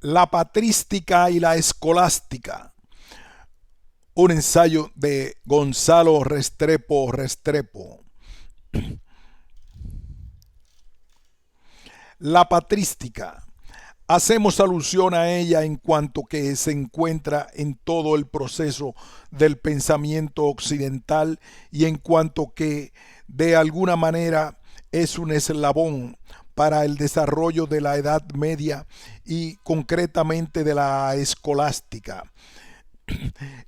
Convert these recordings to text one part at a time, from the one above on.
La patrística y la escolástica. Un ensayo de Gonzalo Restrepo Restrepo. La patrística. Hacemos alusión a ella en cuanto que se encuentra en todo el proceso del pensamiento occidental y en cuanto que de alguna manera es un eslabón para el desarrollo de la Edad Media y concretamente de la escolástica.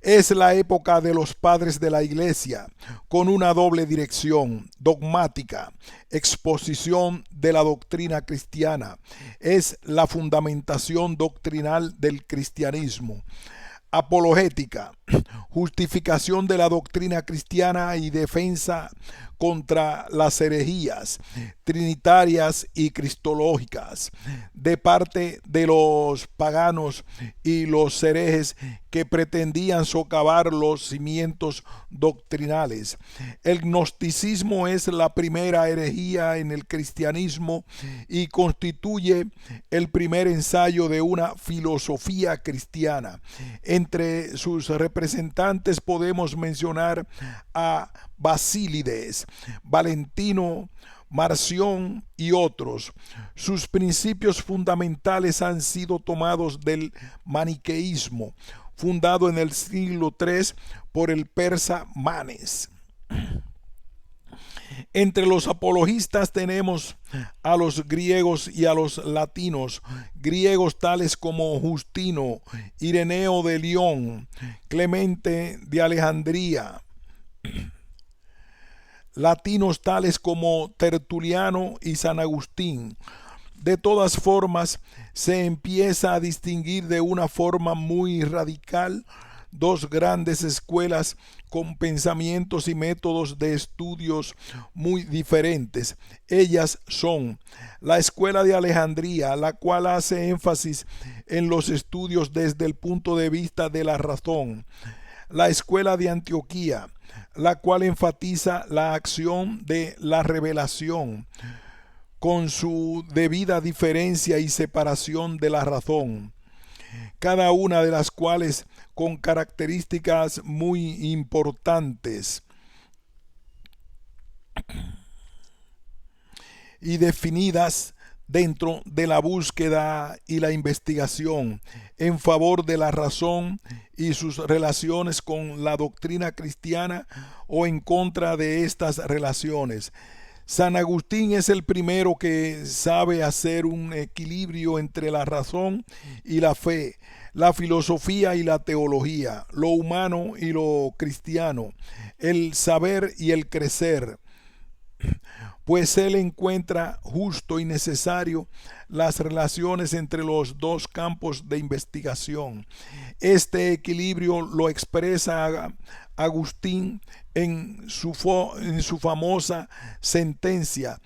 Es la época de los padres de la Iglesia, con una doble dirección dogmática, exposición de la doctrina cristiana. Es la fundamentación doctrinal del cristianismo. Apologética, justificación de la doctrina cristiana y defensa contra las herejías trinitarias y cristológicas de parte de los paganos y los herejes que pretendían socavar los cimientos doctrinales. El gnosticismo es la primera herejía en el cristianismo y constituye el primer ensayo de una filosofía cristiana. Entre sus representantes podemos mencionar a Basílides, Valentino, Marción y otros. Sus principios fundamentales han sido tomados del maniqueísmo, fundado en el siglo III por el persa Manes. Entre los apologistas tenemos a los griegos y a los latinos, griegos tales como Justino, Ireneo de León, Clemente de Alejandría, latinos tales como Tertuliano y San Agustín. De todas formas, se empieza a distinguir de una forma muy radical dos grandes escuelas con pensamientos y métodos de estudios muy diferentes. Ellas son la escuela de Alejandría, la cual hace énfasis en los estudios desde el punto de vista de la razón; la escuela de Antioquía, la cual enfatiza la acción de la revelación con su debida diferencia y separación de la razón, cada una de las cuales con características muy importantes y definidas dentro de la búsqueda y la investigación en favor de la razón y sus relaciones con la doctrina cristiana o en contra de estas relaciones. San Agustín es el primero que sabe hacer un equilibrio entre la razón y la fe, la filosofía y la teología, lo humano y lo cristiano, el saber y el crecer, pues él encuentra justo y necesario las relaciones entre los dos campos de investigación. Este equilibrio lo expresa Agustín en su famosa sentencia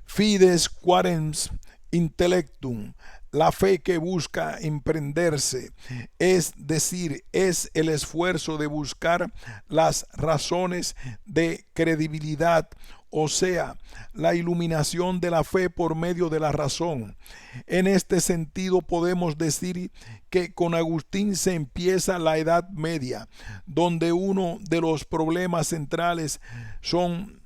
Fides Quaerens Intellectum, la fe que busca emprenderse, es decir, es el esfuerzo de buscar las razones de credibilidad, o sea, la iluminación de la fe por medio de la razón. En este sentido podemos decir que con Agustín se empieza la Edad Media, donde uno de los problemas centrales son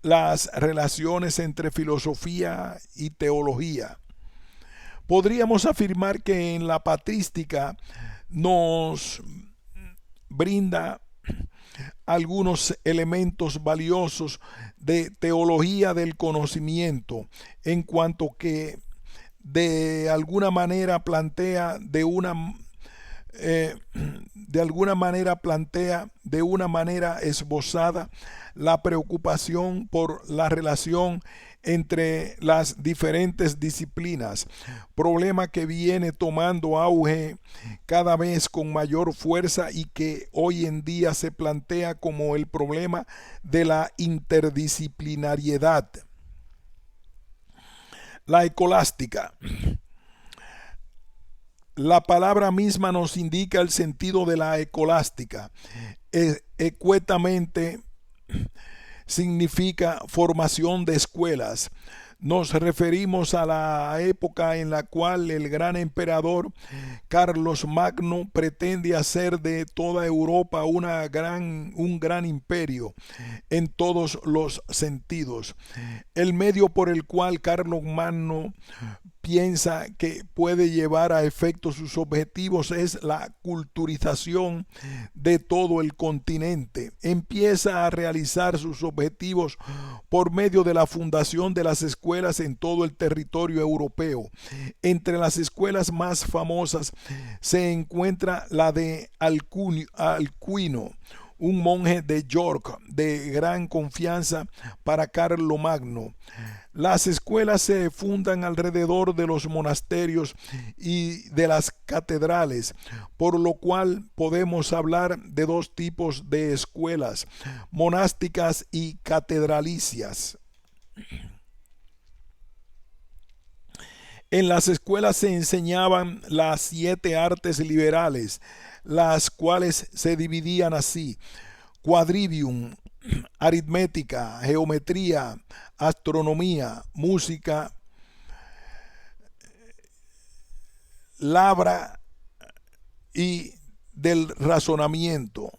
las relaciones entre filosofía y teología. Podríamos afirmar que en la patrística nos brinda algunos elementos valiosos de teología del conocimiento, en cuanto que de alguna manera plantea de una manera esbozada la preocupación por la relación entre las diferentes disciplinas, problema que viene tomando auge cada vez con mayor fuerza y que hoy en día se plantea como el problema de la interdisciplinariedad. La escolástica. La palabra misma nos indica el sentido de la escolástica. Ecuetamente significa formación de escuelas. Nos referimos a la época en la cual el gran emperador Carlos Magno pretende hacer de toda Europa un gran imperio en todos los sentidos. El medio por el cual Carlos Magno piensa que puede llevar a efecto sus objetivos es la culturización de todo el continente. Empieza a realizar sus objetivos por medio de la fundación de las escuelas en todo el territorio europeo. Entre las escuelas más famosas se encuentra la de Alcuino, un monje de York de gran confianza para Carlomagno. Las escuelas se fundan alrededor de los monasterios y de las catedrales, por lo cual podemos hablar de dos tipos de escuelas, monásticas y catedralicias. En las escuelas se enseñaban las 7 artes liberales, las cuales se dividían así: quadrivium, aritmética, geometría, astronomía, música, labra y del razonamiento.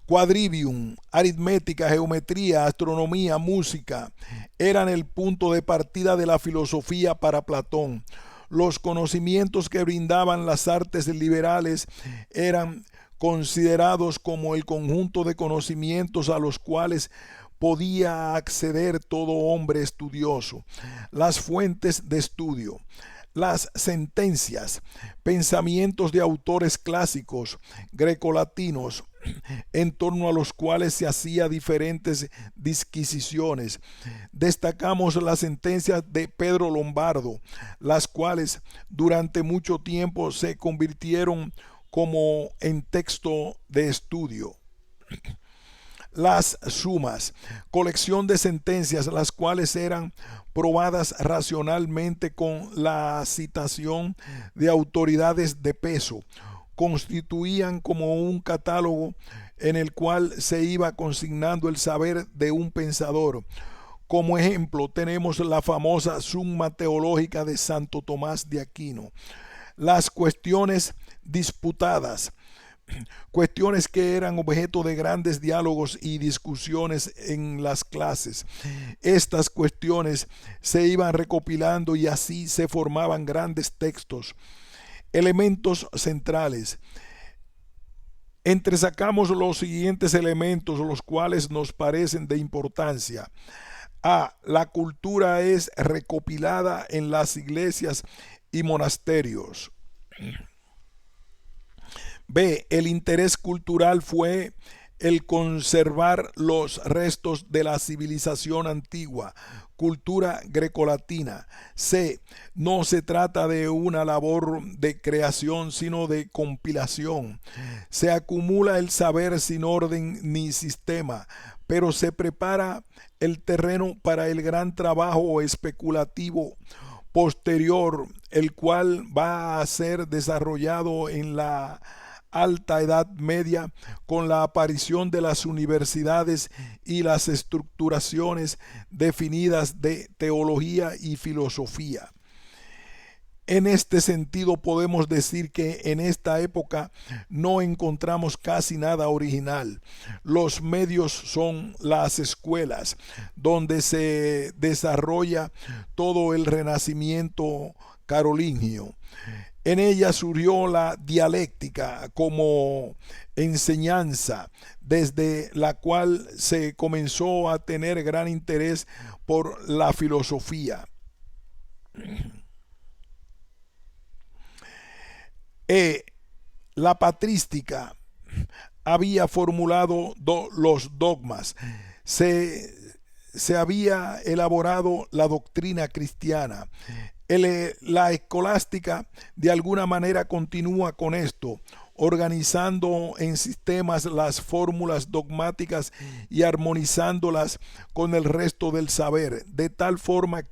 Quadrivium, aritmética, geometría, astronomía, música eran el punto de partida de la filosofía para Platón. Los conocimientos que brindaban las artes liberales eran considerados como el conjunto de conocimientos a los cuales podía acceder todo hombre estudioso. Las fuentes de estudio, las sentencias, pensamientos de autores clásicos grecolatinos, en torno a los cuales se hacía diferentes disquisiciones. Destacamos las sentencias de Pedro Lombardo, las cuales durante mucho tiempo se convirtieron como en texto de estudio. Las sumas, colección de sentencias, las cuales eran probadas racionalmente con la citación de autoridades de peso, constituían como un catálogo en el cual se iba consignando el saber de un pensador. Como ejemplo tenemos la famosa Summa Teológica de Santo Tomás de Aquino. Las cuestiones disputadas, cuestiones que eran objeto de grandes diálogos y discusiones en las clases. Estas cuestiones se iban recopilando y así se formaban grandes textos. Elementos centrales. Entresacamos los siguientes elementos, los cuales nos parecen de importancia. A. La cultura es recopilada en las iglesias y monasterios. B. El interés cultural fue el conservar los restos de la civilización antigua, cultura grecolatina. C. No se trata de una labor de creación, sino de compilación. Se acumula el saber sin orden ni sistema, pero se prepara el terreno para el gran trabajo especulativo posterior, el cual va a ser desarrollado en la Alta Edad Media con la aparición de las universidades y las estructuraciones definidas de teología y filosofía. En este sentido podemos decir que en esta época no encontramos casi nada original. Los medios son las escuelas, donde se desarrolla todo el renacimiento carolingio. En ella surgió la dialéctica como enseñanza, desde la cual se comenzó a tener gran interés por la filosofía. La patrística había formulado los dogmas, se había elaborado la doctrina cristiana. La escolástica de alguna manera continúa con esto. organizando en sistemas las fórmulas dogmáticas y armonizándolas con el resto del saber, de tal forma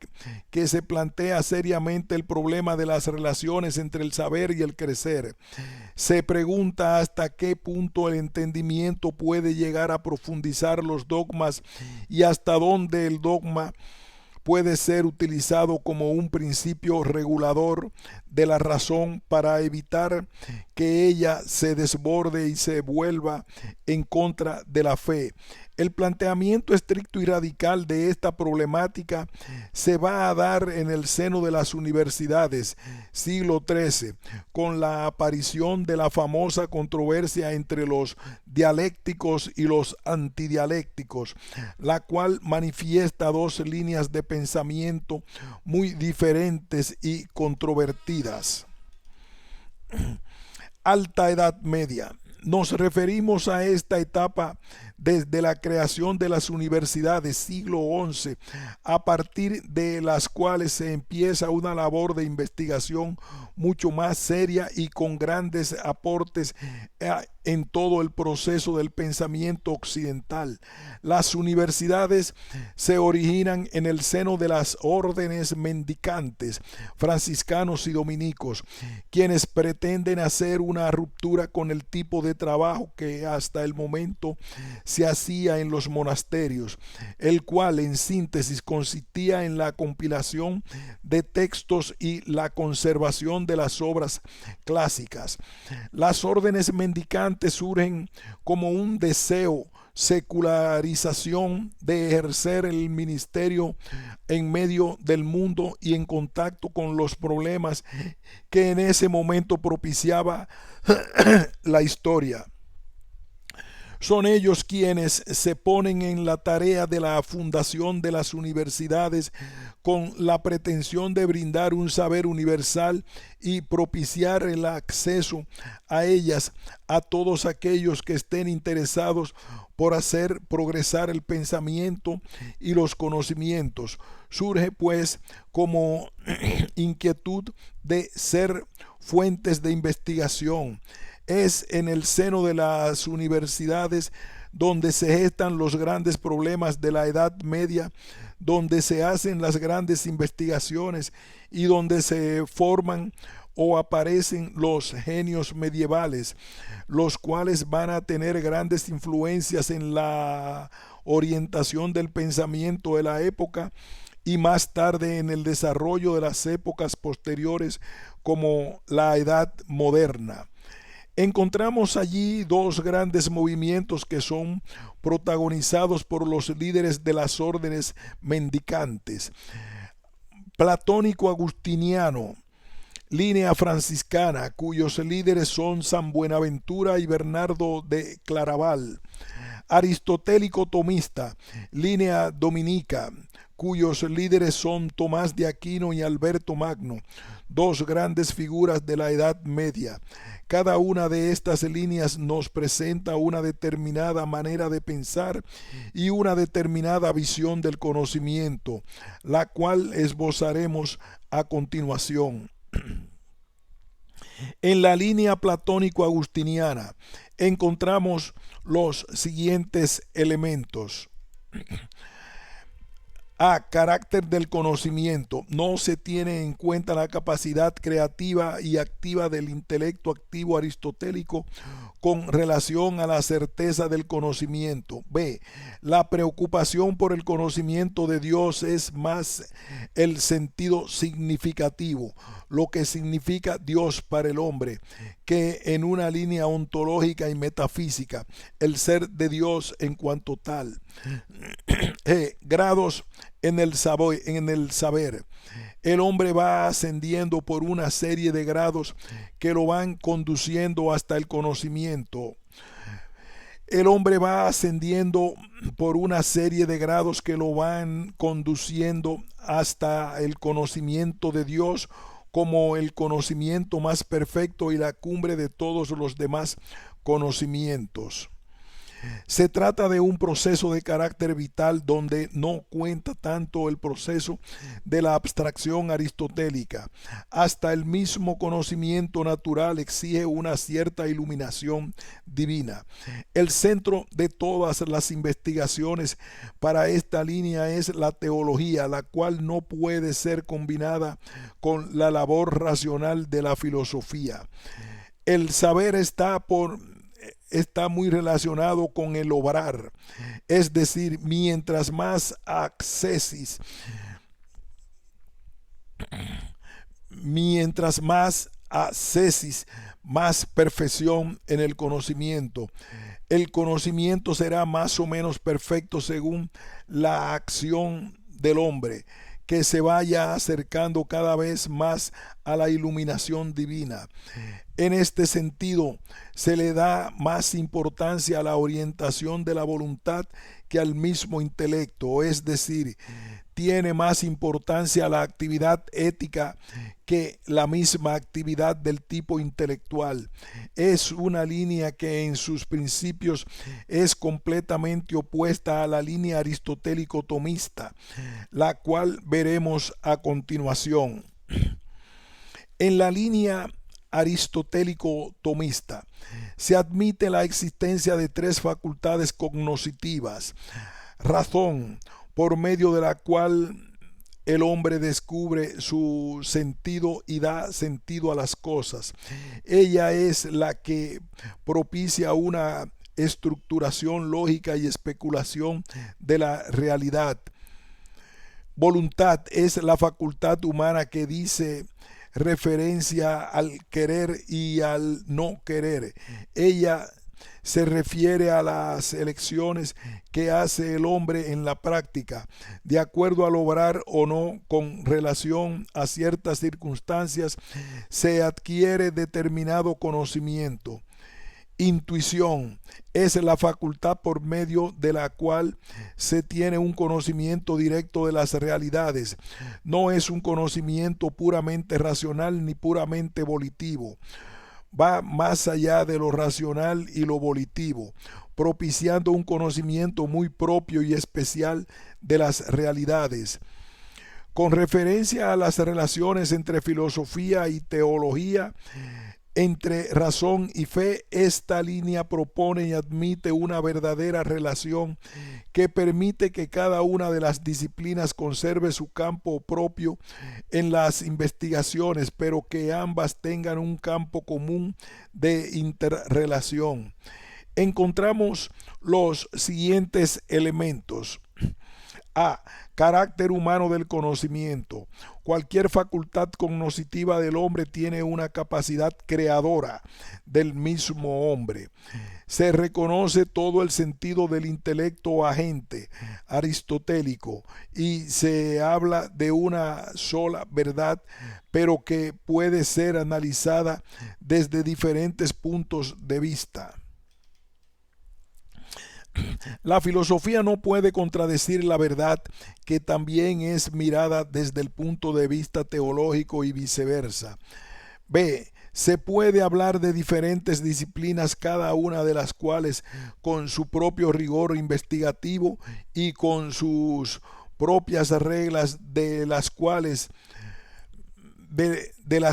que se plantea seriamente el problema de las relaciones entre el saber y el crecer. Se pregunta hasta qué punto el entendimiento puede llegar a profundizar los dogmas y hasta dónde el dogma puede ser utilizado como un principio regulador de la razón para evitar que ella se desborde y se vuelva en contra de la fe. El planteamiento estricto y radical de esta problemática se va a dar en el seno de las universidades, siglo XIII, con la aparición de la famosa controversia entre los dialécticos y los antidialécticos, la cual manifiesta dos líneas de pensamiento muy diferentes y controvertidas. Alta Edad Media. Nos referimos a esta etapa desde la creación de las universidades, siglo XI, a partir de las cuales se empieza una labor de investigación mucho más seria y con grandes aportes en todo el proceso del pensamiento occidental. Las universidades se originan en el seno de las órdenes mendicantes, franciscanos y dominicos, quienes pretenden hacer una ruptura con el tipo de trabajo que hasta el momento se hacía en los monasterios, el cual en síntesis consistía en la compilación de textos y la conservación de las obras clásicas. Las órdenes mendicantes surgen como un deseo secularización de ejercer el ministerio en medio del mundo y en contacto con los problemas que en ese momento propiciaba la historia. Son ellos quienes se ponen en la tarea de la fundación de las universidades con la pretensión de brindar un saber universal y propiciar el acceso a ellas a todos aquellos que estén interesados por hacer progresar el pensamiento y los conocimientos. Surge pues como inquietud de ser fuentes de investigación. Es en el seno de las universidades donde se gestan los grandes problemas de la Edad Media, donde se hacen las grandes investigaciones y donde se forman o aparecen los genios medievales, los cuales van a tener grandes influencias en la orientación del pensamiento de la época y más tarde en el desarrollo de las épocas posteriores como la Edad Moderna. Encontramos allí dos grandes movimientos que son protagonizados por los líderes de las órdenes mendicantes. Platónico-agustiniano, línea franciscana, cuyos líderes son San Buenaventura y Bernardo de Claraval. Aristotélico-tomista, línea dominica, cuyos líderes son Tomás de Aquino y Alberto Magno, dos grandes figuras de la Edad Media. Cada una de estas líneas nos presenta una determinada manera de pensar y una determinada visión del conocimiento, la cual esbozaremos a continuación. En la línea platónico-agustiniana encontramos los siguientes elementos. A. Carácter del conocimiento. No se tiene en cuenta la capacidad creativa y activa del intelecto activo aristotélico con relación a la certeza del conocimiento. B. La preocupación por el conocimiento de Dios es más el sentido significativo, lo que significa Dios para el hombre, que en una línea ontológica y metafísica, el ser de Dios en cuanto tal. Grados en el saber. El hombre va ascendiendo por una serie de grados que lo van conduciendo hasta el conocimiento. El hombre va ascendiendo por una serie de grados que lo van conduciendo hasta el conocimiento de Dios como el conocimiento más perfecto y la cumbre de todos los demás conocimientos. Se trata de un proceso de carácter vital donde no cuenta tanto el proceso de la abstracción aristotélica. Hasta el mismo conocimiento natural exige una cierta iluminación divina. El centro de todas las investigaciones para esta línea es la teología, la cual no puede ser combinada con la labor racional de la filosofía. El saber está muy relacionado con el obrar, es decir, mientras más accesis, más perfección en el conocimiento. El conocimiento será más o menos perfecto según la acción del hombre, que se vaya acercando cada vez más a la iluminación divina. En este sentido, se le da más importancia a la orientación de la voluntad que al mismo intelecto, es decir, tiene más importancia la actividad ética que la misma actividad del tipo intelectual. Es una línea que en sus principios es completamente opuesta a la línea aristotélico-tomista, la cual veremos a continuación. En la línea aristotélico-tomista se admite la existencia de tres facultades cognoscitivas: razón, por medio de la cual el hombre descubre su sentido y da sentido a las cosas. Ella es la que propicia una estructuración lógica y especulación de la realidad. Voluntad es la facultad humana que dice referencia al querer y al no querer. Ella se refiere a las elecciones que hace el hombre en la práctica, de acuerdo al obrar o no con relación a ciertas circunstancias, se adquiere determinado conocimiento. Intuición es la facultad por medio de la cual se tiene un conocimiento directo de las realidades. No es un conocimiento puramente racional ni puramente volitivo. Va más allá de lo racional y lo volitivo, propiciando un conocimiento muy propio y especial de las realidades. Con referencia a las relaciones entre filosofía y teología, entre razón y fe, esta línea propone y admite una verdadera relación que permite que cada una de las disciplinas conserve su campo propio en las investigaciones, pero que ambas tengan un campo común de interrelación. Encontramos los siguientes elementos. A. Carácter humano del conocimiento. Cualquier facultad cognoscitiva del hombre tiene una capacidad creadora del mismo hombre. Se reconoce todo el sentido del intelecto agente aristotélico y se habla de una sola verdad, pero que puede ser analizada desde diferentes puntos de vista. La filosofía no puede contradecir la verdad, que también es mirada desde el punto de vista teológico y viceversa. B. Se puede hablar de diferentes disciplinas, cada una de las cuales con su propio rigor investigativo y con sus propias reglas de las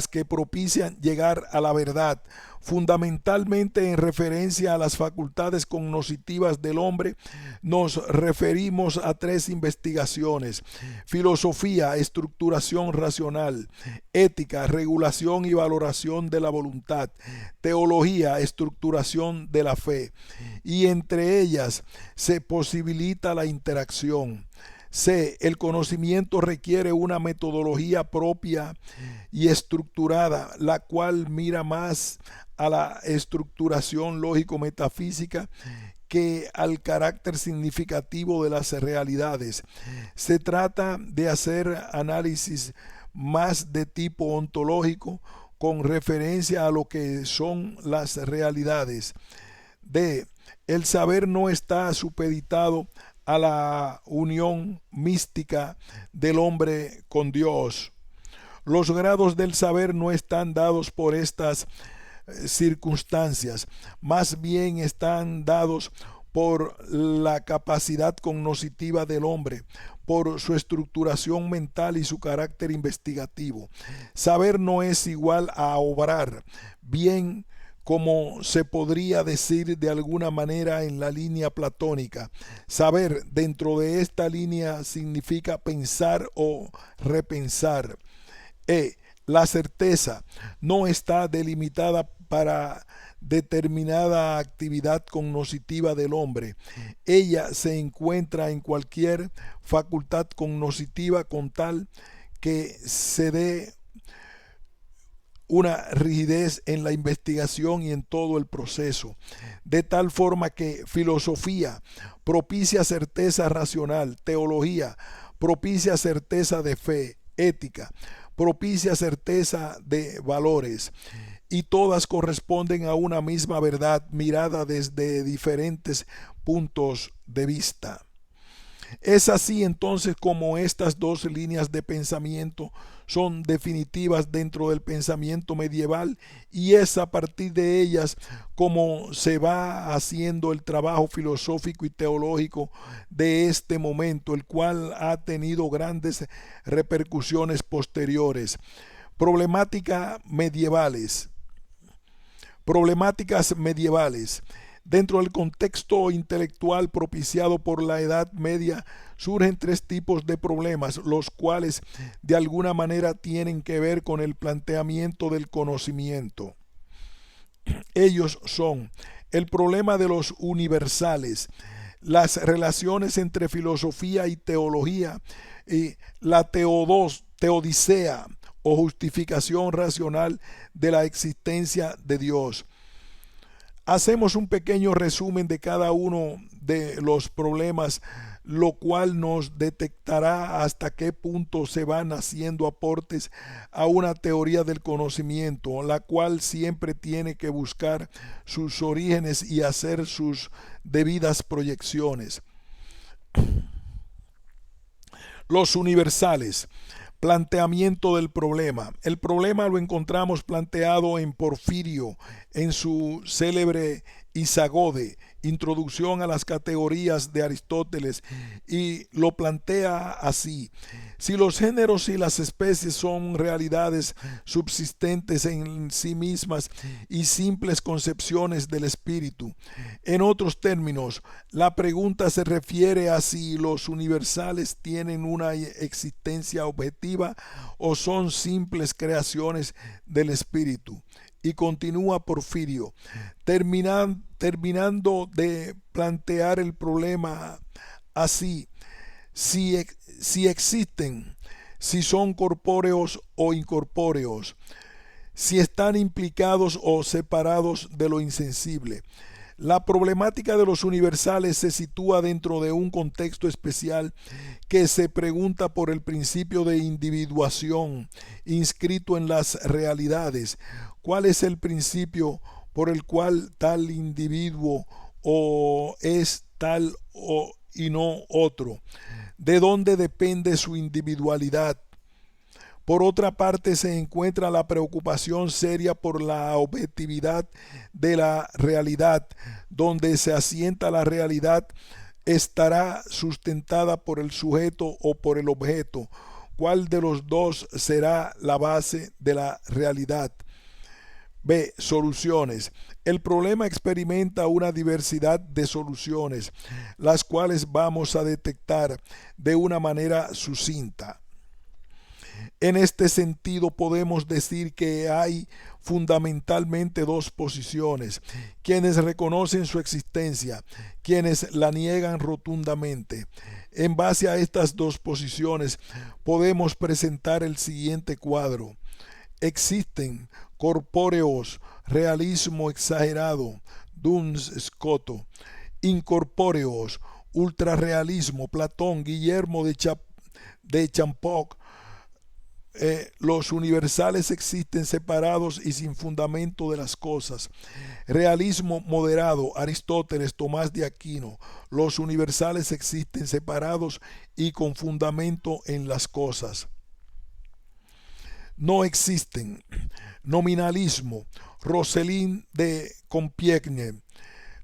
que propician llegar a la verdad. Fundamentalmente en referencia a las facultades cognoscitivas del hombre, nos referimos a tres investigaciones: filosofía, estructuración racional; ética, regulación y valoración de la voluntad; teología, estructuración de la fe. Y entre ellas se posibilita la interacción. C. El conocimiento requiere una metodología propia y estructurada, la cual mira más a la estructuración lógico-metafísica que al carácter significativo de las realidades. Se trata de hacer análisis más de tipo ontológico con referencia a lo que son las realidades. D. El saber no está supeditado a la unión mística del hombre con Dios. Los grados del saber no están dados por estas circunstancias, más bien están dados por la capacidad cognitiva del hombre, por su estructuración mental y su carácter investigativo. Saber no es igual a obrar, bien como se podría decir de alguna manera en la línea platónica. Saber dentro de esta línea significa pensar o repensar. La certeza no está delimitada para determinada actividad cognitiva del hombre. Ella se encuentra en cualquier facultad cognitiva con tal que se dé una rigidez en la investigación y en todo el proceso, de tal forma que filosofía propicia certeza racional, teología propicia certeza de fe, ética propicia certeza de valores, y todas corresponden a una misma verdad mirada desde diferentes puntos de vista. Es así entonces como estas dos líneas de pensamiento son definitivas dentro del pensamiento medieval, y es a partir de ellas como se va haciendo el trabajo filosófico y teológico de este momento, el cual ha tenido grandes repercusiones posteriores. Problemáticas medievales. Dentro del contexto intelectual propiciado por la Edad Media surgen tres tipos de problemas, los cuales de alguna manera tienen que ver con el planteamiento del conocimiento. Ellos son el problema de los universales, las relaciones entre filosofía y teología, y la teodicea o justificación racional de la existencia de Dios. Hacemos un pequeño resumen de cada uno de los problemas, lo cual nos detectará hasta qué punto se van haciendo aportes a una teoría del conocimiento, la cual siempre tiene que buscar sus orígenes y hacer sus debidas proyecciones. Los universales. Planteamiento del problema. El problema lo encontramos planteado en Porfirio, en su célebre Isagode, Introducción a las categorías de Aristóteles, y lo plantea así: si los géneros y las especies son realidades subsistentes en sí mismas y simples concepciones del espíritu. En otros términos, la pregunta se refiere a si los universales tienen una existencia objetiva o son simples creaciones del espíritu. Y continúa Porfirio, terminando de plantear el problema así: si existen, si son corpóreos o incorpóreos, si están implicados o separados de lo insensible. La problemática de los universales se sitúa dentro de un contexto especial que se pregunta por el principio de individuación inscrito en las realidades. ¿Cuál es el principio por el cual tal individuo o es tal y no otro? ¿De dónde depende su individualidad? Por otra parte, se encuentra la preocupación seria por la objetividad de la realidad. Donde se asienta la realidad, estará sustentada por el sujeto o por el objeto. ¿Cuál de los dos será la base de la realidad? B. Soluciones. El problema experimenta una diversidad de soluciones, las cuales vamos a detectar de una manera sucinta. En este sentido podemos decir que hay fundamentalmente dos posiciones: quienes reconocen su existencia, quienes la niegan rotundamente. En base a estas dos posiciones podemos presentar el siguiente cuadro: existen corpóreos, realismo exagerado, Duns Scoto; incorpóreos, ultrarrealismo, Platón, Guillermo de Champeaux. Los universales existen separados y sin fundamento de las cosas. Realismo moderado, Aristóteles, Tomás de Aquino. Los universales existen separados y con fundamento en las cosas. No existen. Nominalismo, Rosselin de Compiègne.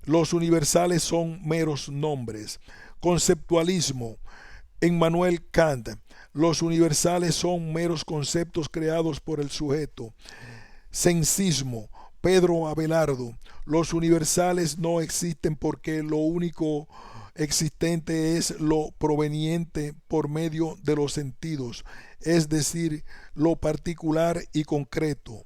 Los universales son meros nombres. Conceptualismo. Immanuel Kant. Los universales son meros conceptos creados por el sujeto. Sensismo. Pedro Abelardo. Los universales no existen porque lo único existente es lo proveniente por medio de los sentidos, es decir, lo particular y concreto.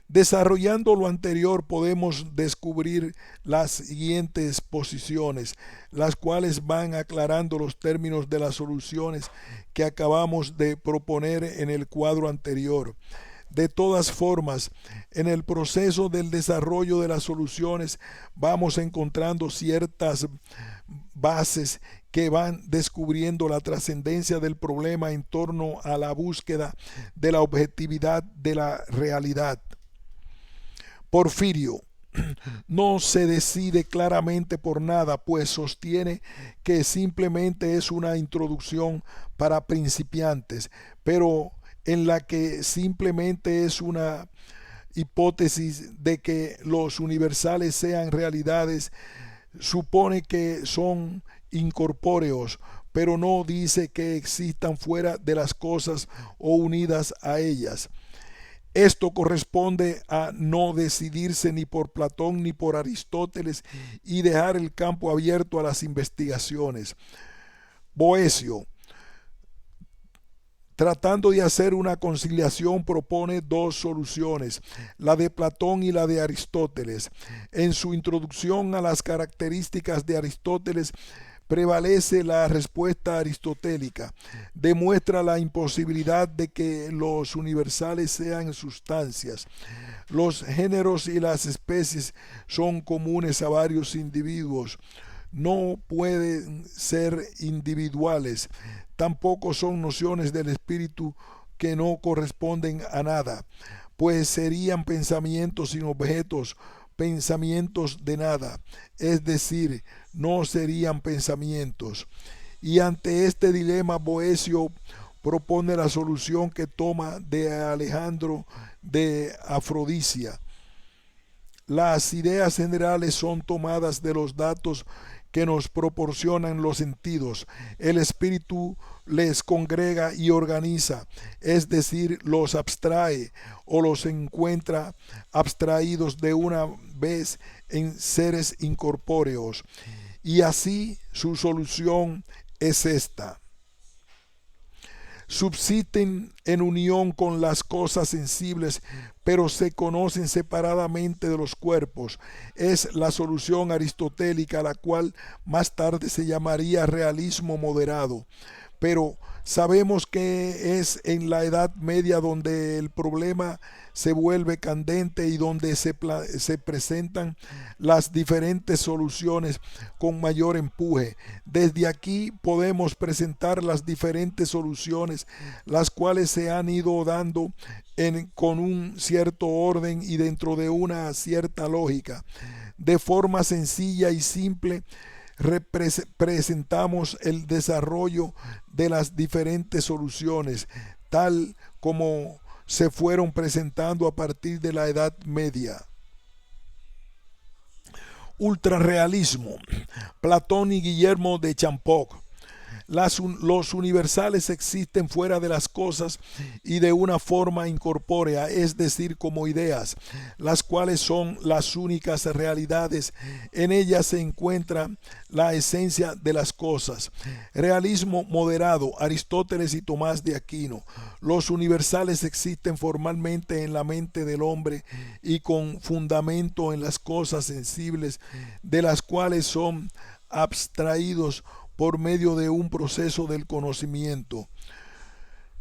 Desarrollando lo anterior podemos descubrir las siguientes posiciones, las cuales van aclarando los términos de las soluciones que acabamos de proponer en el cuadro anterior. De todas formas, en el proceso del desarrollo de las soluciones vamos encontrando ciertas bases que van descubriendo la trascendencia del problema en torno a la búsqueda de la objetividad de la realidad. Porfirio no se decide claramente por nada, pues sostiene que simplemente es una introducción para principiantes, pero en la que simplemente es una hipótesis de que los universales sean realidades, supone que son incorpóreos, pero no dice que existan fuera de las cosas o unidas a ellas. Esto corresponde a no decidirse ni por Platón ni por Aristóteles y dejar el campo abierto a las investigaciones. Boecio, tratando de hacer una conciliación, propone dos soluciones, la de Platón y la de Aristóteles. En su introducción a las características de Aristóteles, prevalece la respuesta aristotélica. Demuestra la imposibilidad de que los universales sean sustancias. Los géneros y las especies son comunes a varios individuos. No pueden ser individuales. Tampoco son nociones del espíritu que no corresponden a nada, pues serían pensamientos sin objetos, pensamientos de nada, es decir, no serían pensamientos. Y ante este dilema, Boecio propone la solución que toma de Alejandro de Afrodisia. Las ideas generales son tomadas de los datos que nos proporcionan los sentidos. El espíritu les congrega y organiza, es decir, los abstrae o los encuentra abstraídos de una vez en seres incorpóreos. Y así su solución es esta: subsisten en unión con las cosas sensibles, pero se conocen separadamente de los cuerpos. Es la solución aristotélica, la cual más tarde se llamaría realismo moderado. Pero sabemos que es en la Edad Media donde el problema se vuelve candente y donde se presentan las diferentes soluciones con mayor empuje. Desde aquí podemos presentar las diferentes soluciones, las cuales se han ido dando con un cierto orden y dentro de una cierta lógica. De forma sencilla y simple, presentamos el desarrollo de las diferentes soluciones, tal como se fueron presentando a partir de la Edad Media. Ultrarrealismo. Platón y Guillermo de Champeaux. Los universales existen fuera de las cosas y de una forma incorpórea, es decir, como ideas, las cuales son las únicas realidades. En ellas se encuentra la esencia de las cosas. Realismo moderado, Aristóteles y Tomás de Aquino. Los universales existen formalmente en la mente del hombre y con fundamento en las cosas sensibles, de las cuales son abstraídos por medio de un proceso del conocimiento.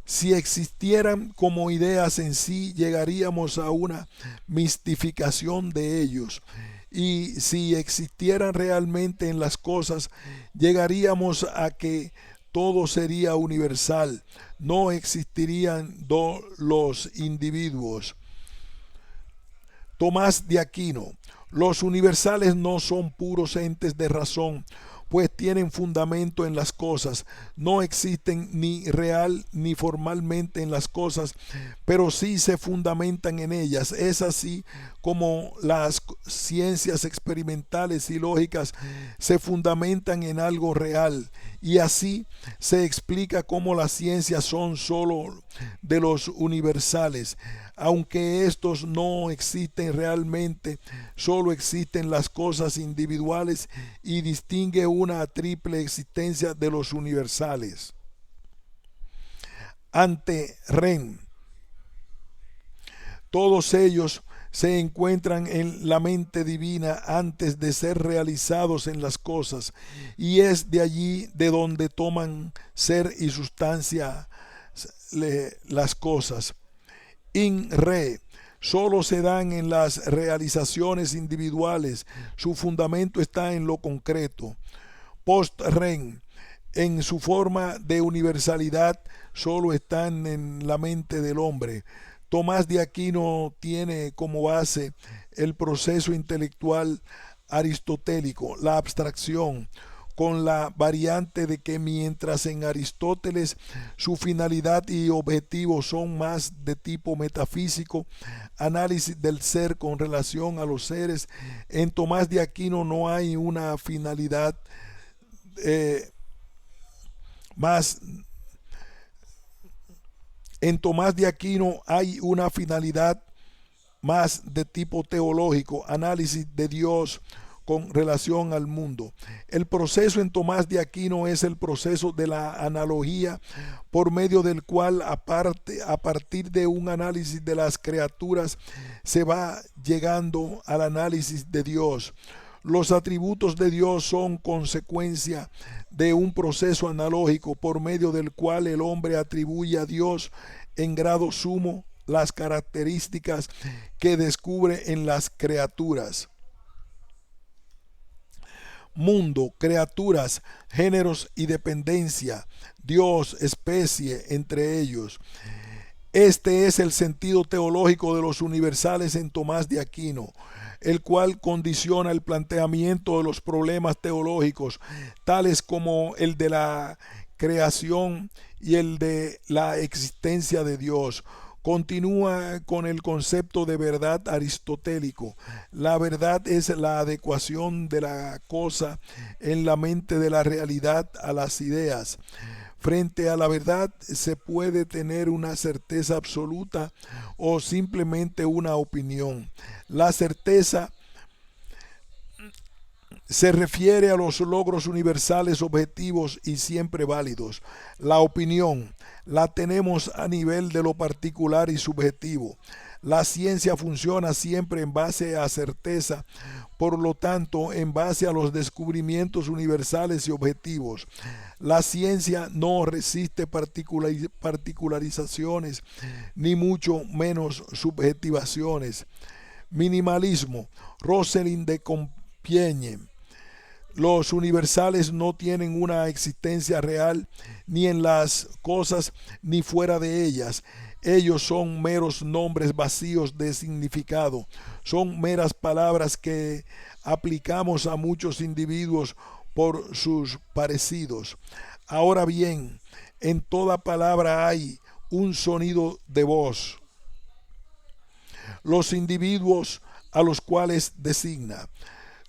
Si existieran como ideas en sí, llegaríamos a una mistificación de ellos. Y si existieran realmente en las cosas, llegaríamos a que todo sería universal. No existirían los individuos. Tomás de Aquino. Los universales no son puros entes de razón, pues tienen fundamento en las cosas. No existen ni real ni formalmente en las cosas, pero sí se fundamentan en ellas. Es así como las ciencias experimentales y lógicas se fundamentan en algo real, y así se explica cómo las ciencias son sólo de los universales. Aunque estos no existen realmente, solo existen las cosas individuales, y distingue una triple existencia de los universales. Ante Ren, todos ellos se encuentran en la mente divina antes de ser realizados en las cosas, y es de allí de donde toman ser y sustancia las cosas. In re solo se dan en las realizaciones individuales, su fundamento está en lo concreto. Post ren, en su forma de universalidad, solo están en la mente del hombre. Tomás de Aquino tiene como base el proceso intelectual aristotélico, la abstracción, con la variante de que mientras en Aristóteles su finalidad y objetivo son más de tipo metafísico, análisis del ser con relación a los seres, en Tomás de Aquino no hay una finalidad más. En Tomás de Aquino hay una finalidad más de tipo teológico, análisis de Dios con relación al mundo. El proceso en Tomás de Aquino es el proceso de la analogía, por medio del cual a partir de un análisis de las criaturas se va llegando al análisis de Dios. Los atributos de Dios son consecuencia de un proceso analógico por medio del cual el hombre atribuye a Dios en grado sumo las características que descubre en las criaturas. Mundo, criaturas, géneros y dependencia, Dios, especie, entre ellos. Este es el sentido teológico de los universales en Tomás de Aquino, el cual condiciona el planteamiento de los problemas teológicos, tales como el de la creación y el de la existencia de Dios. Continúa con el concepto de verdad aristotélico. La verdad es la adecuación de la cosa en la mente de la realidad a las ideas. Frente a la verdad se puede tener una certeza absoluta o simplemente una opinión. La certeza se refiere a los logros universales objetivos y siempre válidos. La opinión la tenemos a nivel de lo particular y subjetivo. La ciencia funciona siempre en base a certeza, por lo tanto, en base a los descubrimientos universales y objetivos. La ciencia no resiste particularizaciones, ni mucho menos subjetivaciones. Minimalismo. Rosalind de Compiègne. Los universales no tienen una existencia real ni en las cosas ni fuera de ellas. Ellos son meros nombres vacíos de significado. Son meras palabras que aplicamos a muchos individuos por sus parecidos. Ahora bien, en toda palabra hay un sonido de voz. Los individuos a los cuales designa.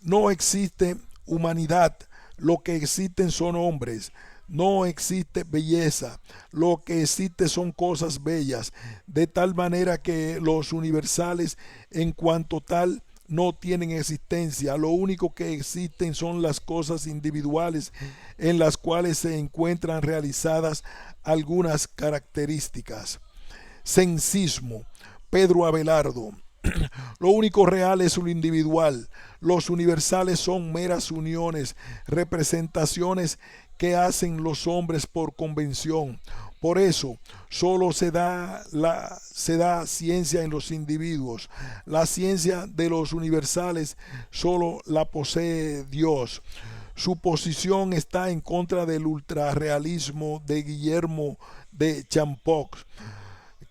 No existe humanidad, lo que existen son hombres. No existe belleza, lo que existe son cosas bellas, de tal manera que los universales en cuanto tal no tienen existencia. Lo único que existen son las cosas individuales en las cuales se encuentran realizadas algunas características. Sensismo. Pedro Abelardo. Lo único real es lo individual. Los universales son meras uniones, representaciones que hacen los hombres por convención. Por eso, solo se da ciencia en los individuos. La ciencia de los universales solo la posee Dios. Su posición está en contra del ultrarrealismo de Guillermo de Champeaux,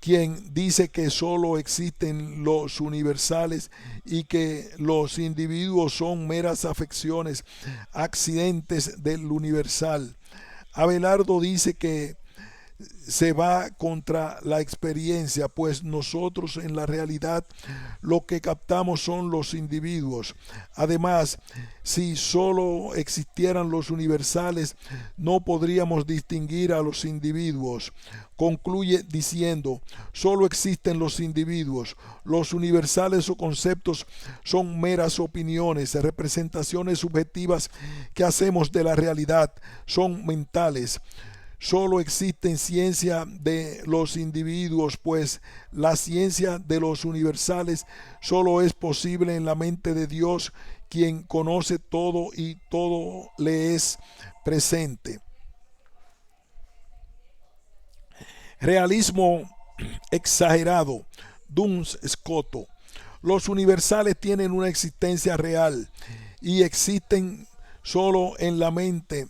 quien dice que solo existen los universales y que los individuos son meras afecciones, accidentes del universal. Abelardo dice que se va contra la experiencia, pues nosotros en la realidad lo que captamos son los individuos. Además, si solo existieran los universales, no podríamos distinguir a los individuos. Concluye diciendo, solo existen los individuos. Los universales o conceptos son meras opiniones, representaciones subjetivas que hacemos de la realidad, son mentales. Solo existe ciencia de los individuos, pues la ciencia de los universales solo es posible en la mente de Dios, quien conoce todo y todo le es presente. Realismo exagerado. Duns Scoto. Los universales tienen una existencia real y existen solo en la mente.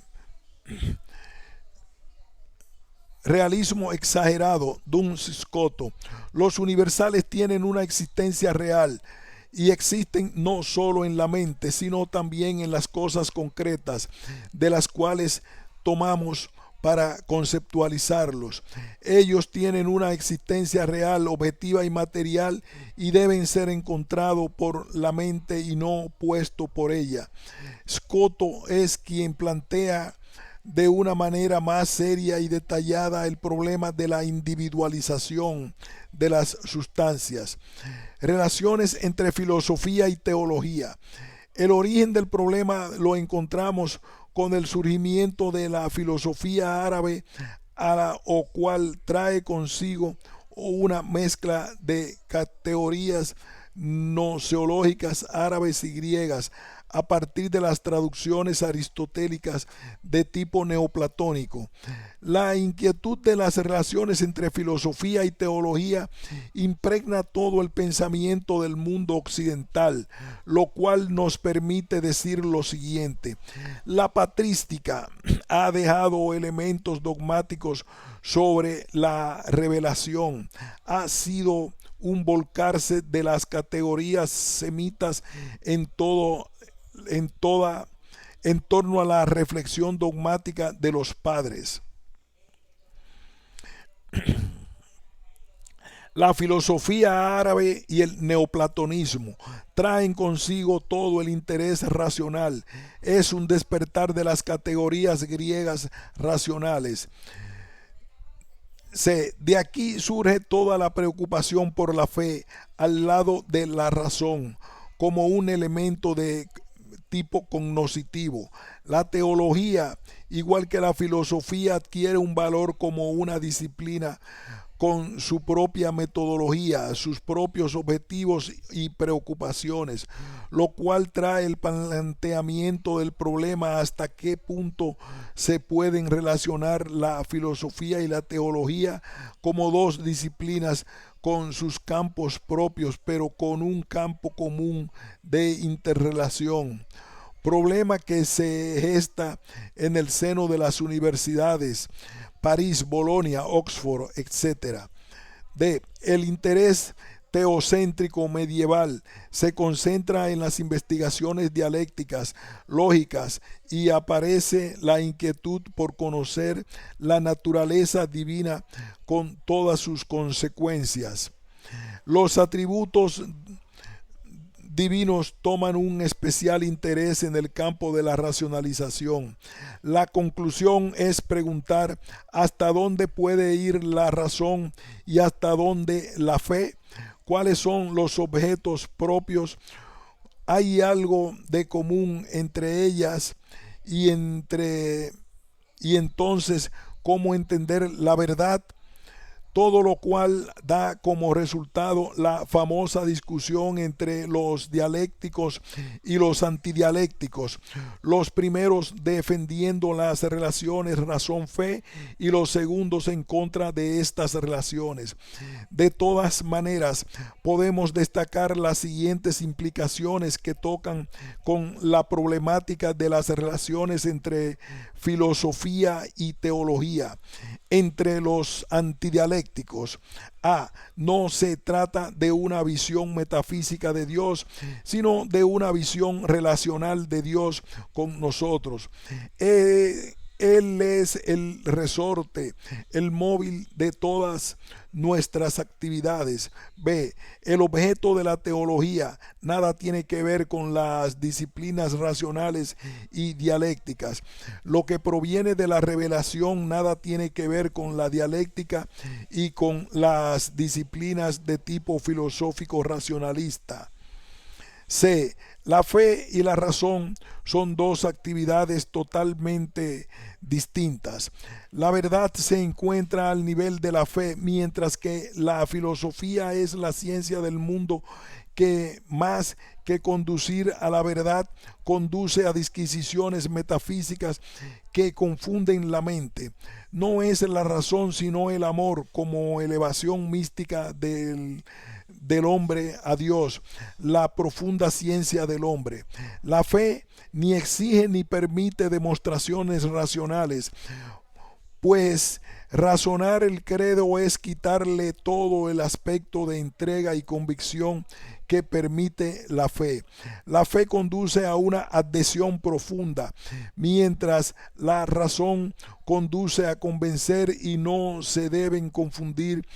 Realismo exagerado. Duns Scoto. Los universales tienen una existencia real y existen no solo en la mente, sino también en las cosas concretas, de las cuales tomamos para conceptualizarlos. Ellos tienen una existencia real, objetiva y material y deben ser encontrados por la mente y no puesto por ella. Scoto es quien plantea de una manera más seria y detallada el problema de la individualización de las sustancias. Relaciones entre filosofía y teología. El origen del problema lo encontramos con el surgimiento de la filosofía árabe, a la o cual trae consigo una mezcla de categorías gnoseológicas árabes y griegas a partir de las traducciones aristotélicas de tipo neoplatónico. La inquietud de las relaciones entre filosofía y teología impregna todo el pensamiento del mundo occidental, lo cual nos permite decir lo siguiente: la patrística ha dejado elementos dogmáticos sobre la revelación, ha sido un volcarse de las categorías semitas en torno a la reflexión dogmática de los padres. La filosofía árabe y el neoplatonismo traen consigo todo el interés racional. Es un despertar de las categorías griegas racionales. De aquí surge toda la preocupación por la fe al lado de la razón como un elemento de tipo cognoscitivo. La teología, igual que la filosofía, adquiere un valor como una disciplina con su propia metodología, sus propios objetivos y preocupaciones, lo cual trae el planteamiento del problema: hasta qué punto se pueden relacionar la filosofía y la teología como dos disciplinas con sus campos propios, pero con un campo común de interrelación. Problema que se gesta en el seno de las universidades París, Bolonia, Oxford, etc. El interés teocéntrico medieval se concentra en las investigaciones dialécticas, lógicas, y aparece la inquietud por conocer la naturaleza divina con todas sus consecuencias. Los atributos divinos toman un especial interés en el campo de la racionalización. La conclusión es preguntar hasta dónde puede ir la razón y hasta dónde la fe, cuáles son los objetos propios, hay algo de común entre ellas y entonces cómo entender la verdad. Todo lo cual da como resultado la famosa discusión entre los dialécticos y los antidialécticos, los primeros defendiendo las relaciones razón-fe y los segundos en contra de estas relaciones. De todas maneras, podemos destacar las siguientes implicaciones que tocan con la problemática de las relaciones entre filosofía y teología. Entre los antidialécticos, dialécticos. No se trata de una visión metafísica de Dios, sino de una visión relacional de Dios con nosotros. Él es el resorte, el móvil de todas nuestras actividades. B. El objeto de la teología nada tiene que ver con las disciplinas racionales y dialécticas. Lo que proviene de la revelación nada tiene que ver con la dialéctica y con las disciplinas de tipo filosófico racionalista. C. La fe y la razón son dos actividades totalmente distintas. La verdad se encuentra al nivel de la fe, mientras que la filosofía es la ciencia del mundo que más que conducir a la verdad, conduce a disquisiciones metafísicas que confunden la mente. No es la razón sino el amor como elevación mística del hombre a Dios, la profunda ciencia del hombre. La fe ni exige ni permite demostraciones racionales, pues razonar el credo es quitarle todo el aspecto de entrega y convicción que permite la fe. La fe conduce a una adhesión profunda, mientras la razón conduce a convencer, y no se deben confundir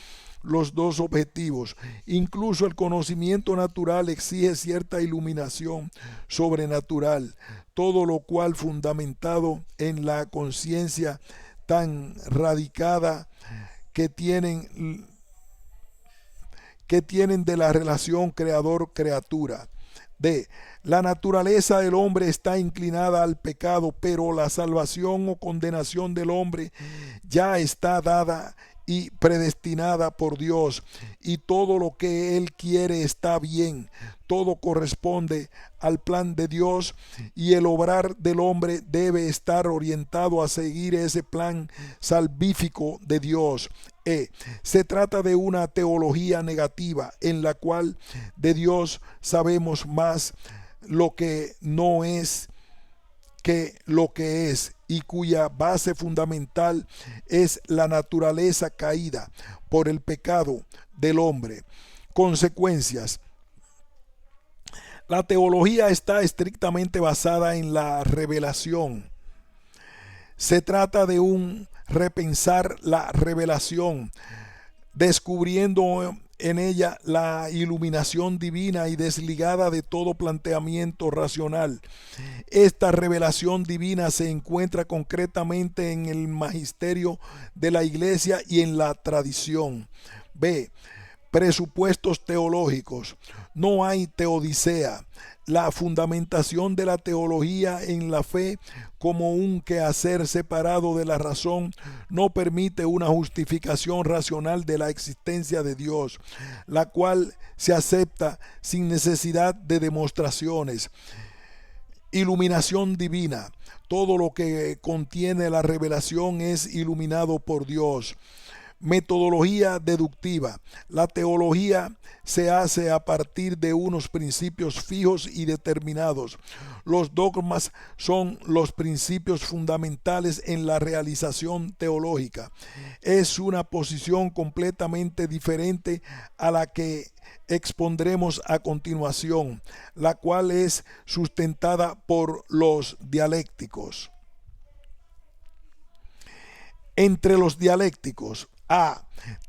los dos objetivos. Incluso el conocimiento natural exige cierta iluminación sobrenatural, todo lo cual fundamentado en la conciencia tan radicada que tienen de la relación creador-criatura. D. La naturaleza del hombre está inclinada al pecado, pero la salvación o condenación del hombre ya está dada y predestinada por Dios, y todo lo que Él quiere está bien. Todo corresponde al plan de Dios, y el obrar del hombre debe estar orientado a seguir ese plan salvífico de Dios. Se trata de una teología negativa, en la cual de Dios sabemos más lo que no es que lo que es, y cuya base fundamental es la naturaleza caída por el pecado del hombre. Consecuencias. La teología está estrictamente basada en la revelación. Se trata de un repensar la revelación, descubriendo en ella la iluminación divina y desligada de todo planteamiento racional. Esta revelación divina se encuentra concretamente en el magisterio de la Iglesia y en la tradición. B. Presupuestos teológicos. No hay teodicea. La fundamentación de la teología en la fe como un quehacer separado de la razón no permite una justificación racional de la existencia de Dios, la cual se acepta sin necesidad de demostraciones. Iluminación divina. Todo lo que contiene la revelación es iluminado por Dios. Metodología deductiva. La teología se hace a partir de unos principios fijos y determinados. Los dogmas son los principios fundamentales en la realización teológica. Es una posición completamente diferente a la que expondremos a continuación, la cual es sustentada por los dialécticos. Entre los dialécticos,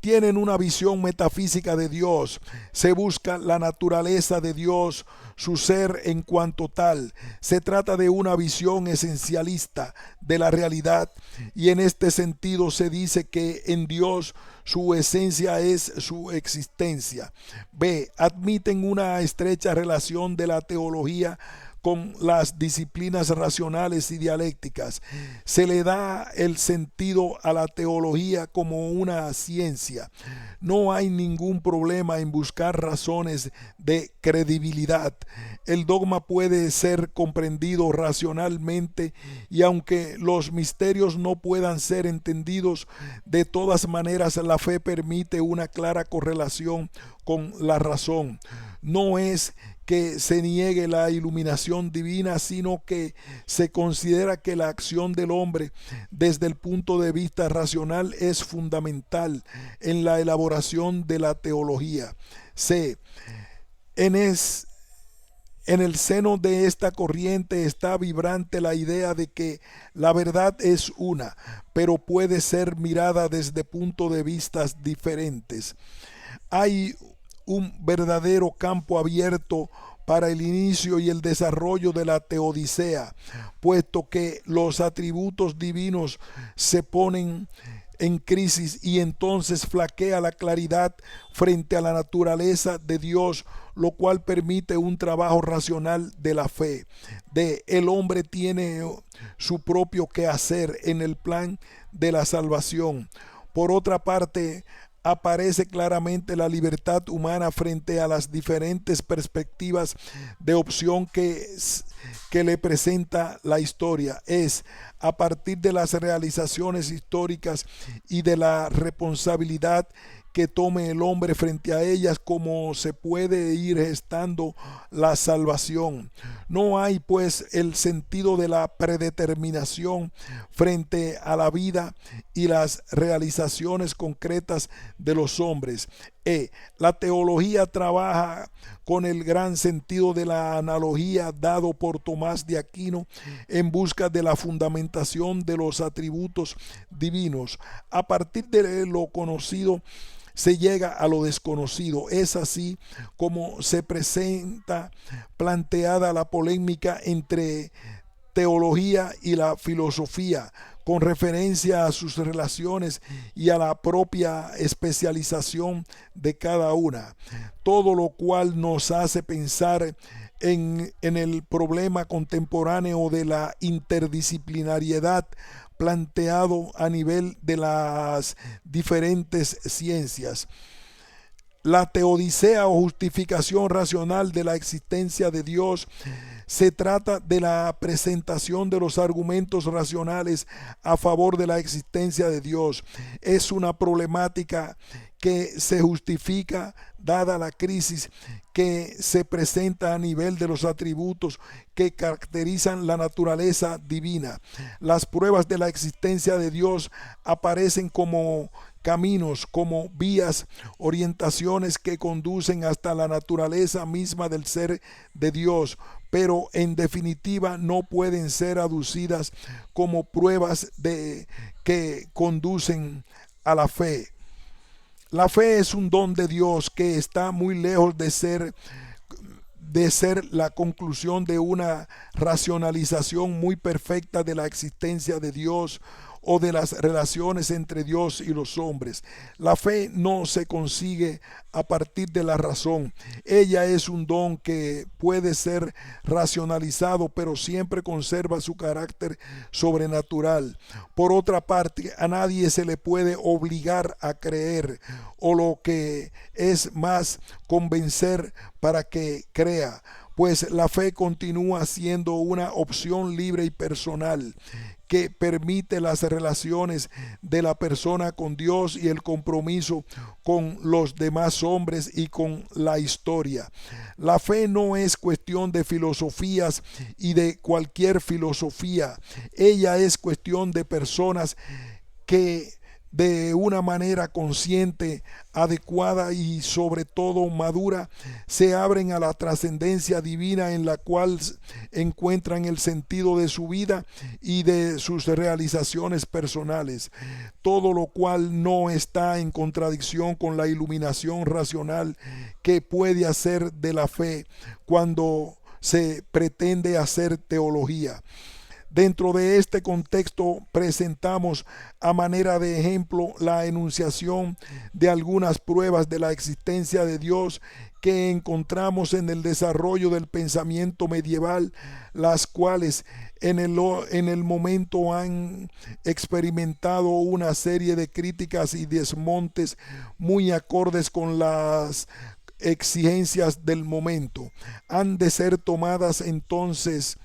tienen una visión metafísica de Dios. Se busca la naturaleza de Dios, su ser en cuanto tal. Se trata de una visión esencialista de la realidad, y en este sentido se dice que en Dios su esencia es su existencia. B. Admiten una estrecha relación de la teología con las disciplinas racionales y dialécticas. Se le da el sentido a la teología como una ciencia. No hay ningún problema en buscar razones de credibilidad. El dogma puede ser comprendido racionalmente, y aunque los misterios no puedan ser entendidos, de todas maneras la fe permite una clara correlación con la razón. No es que se niegue la iluminación divina, sino que se considera que la acción del hombre desde el punto de vista racional es fundamental en la elaboración de la teología. C. En, es, en el seno de esta corriente está vibrante la idea de que la verdad es una, pero puede ser mirada desde puntos de vista diferentes. Hay un verdadero campo abierto para el inicio y el desarrollo de la teodicea, puesto que los atributos divinos se ponen en crisis y entonces flaquea la claridad frente a la naturaleza de Dios, lo cual permite un trabajo racional de la fe. El hombre tiene su propio quehacer en el plan de la salvación. Por otra parte, aparece claramente la libertad humana frente a las diferentes perspectivas de opción que le presenta la historia. Es a partir de las realizaciones históricas y de la responsabilidad que tome el hombre frente a ellas como se puede ir gestando la salvación. No hay pues el sentido de la predeterminación frente a la vida y las realizaciones concretas de los hombres. La teología trabaja con el gran sentido de la analogía dado por Tomás de Aquino en busca de la fundamentación de los atributos divinos. A partir de lo conocido se llega a lo desconocido. Es así como se presenta planteada la polémica entre teología y la filosofía, con referencia a sus relaciones y a la propia especialización de cada una, todo lo cual nos hace pensar en el problema contemporáneo de la interdisciplinariedad planteado a nivel de las diferentes ciencias. La teodicea o justificación racional de la existencia de Dios se trata de la presentación de los argumentos racionales a favor de la existencia de Dios. Es una problemática que se justifica dada la crisis que se presenta a nivel de los atributos que caracterizan la naturaleza divina. Las pruebas de la existencia de Dios aparecen como caminos, como vías, orientaciones que conducen hasta la naturaleza misma del ser de Dios, pero en definitiva no pueden ser aducidas como pruebas que conducen a la fe. La fe es un don de Dios que está muy lejos de ser la conclusión de una racionalización muy perfecta de la existencia de Dios o de las relaciones entre Dios y los hombres. La fe no se consigue a partir de la razón. Ella es un don que puede ser racionalizado, pero siempre conserva su carácter sobrenatural. Por otra parte, a nadie se le puede obligar a creer, o lo que es más, convencer para que crea, pues la fe continúa siendo una opción libre y personal que permite las relaciones de la persona con Dios y el compromiso con los demás hombres y con la historia. La fe no es cuestión de filosofías y de cualquier filosofía. Ella es cuestión de personas que de una manera consciente, adecuada y sobre todo madura, se abren a la trascendencia divina en la cual encuentran el sentido de su vida y de sus realizaciones personales, todo lo cual no está en contradicción con la iluminación racional que puede hacer de la fe cuando se pretende hacer teología. Dentro de este contexto presentamos a manera de ejemplo la enunciación de algunas pruebas de la existencia de Dios que encontramos en el desarrollo del pensamiento medieval, las cuales en el momento han experimentado una serie de críticas y desmontes muy acordes con las exigencias del momento. Han de ser tomadas entonces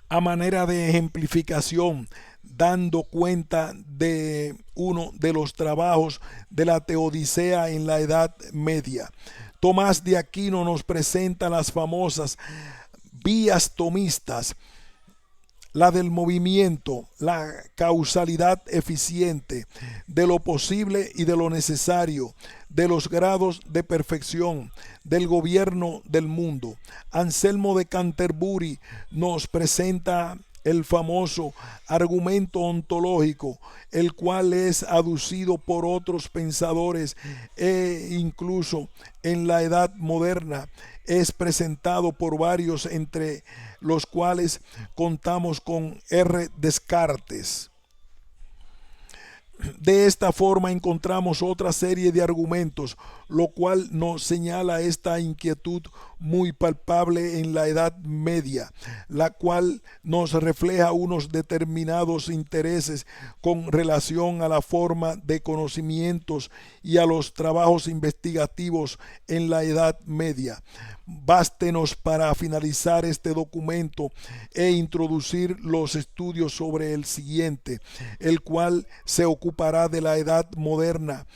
a manera de ejemplificación, dando cuenta de uno de los trabajos de la teodicea en la Edad Media. Tomás de Aquino nos presenta las famosas vías tomistas, la del movimiento, la causalidad eficiente, de lo posible y de lo necesario, de los grados de perfección, del gobierno del mundo. Anselmo de Canterbury nos presenta el famoso argumento ontológico, el cual es aducido por otros pensadores e incluso en la edad moderna es presentado por varios, entre los cuales contamos con R. Descartes. De esta forma encontramos otra serie de argumentos, lo cual nos señala esta inquietud muy palpable en la Edad Media, la cual nos refleja unos determinados intereses con relación a la forma de conocimientos y a los trabajos investigativos en la Edad Media. Bástenos para finalizar este documento e introducir los estudios sobre el siguiente, el cual se ocupará de la Edad Moderna.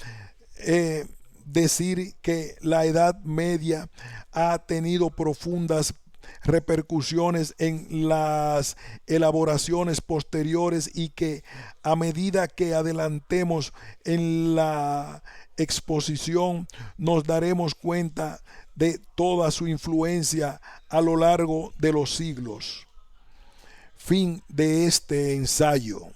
Decir que la Edad Media ha tenido profundas repercusiones en las elaboraciones posteriores y que a medida que adelantemos en la exposición nos daremos cuenta de toda su influencia a lo largo de los siglos. Fin de este ensayo.